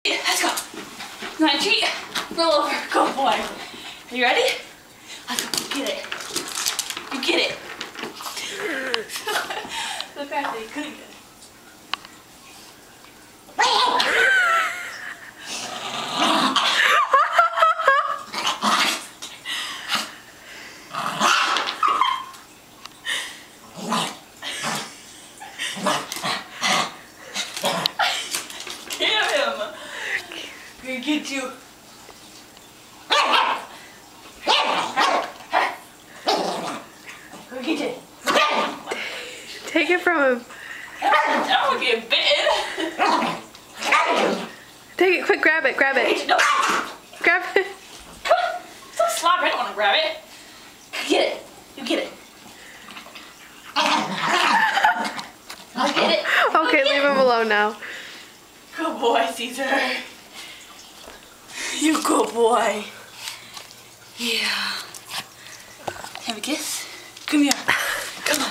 Let's go. You want a treat? Roll over. Go, boy. Are you ready? Let's go. You get it. You get it. The fact that you couldn't get it. Damn him. We're gonna get you. We're gonna get you. Take it from him. I don't get bitten. Take it, quick, grab it, grab it. No. Grab it. Come on. Don't slap it. I don't want to grab it. Get it. You get it. I get it. Okay, leave him alone now. Good boy, Caesar. You good boy. Yeah. Have a kiss? Come here. Come on.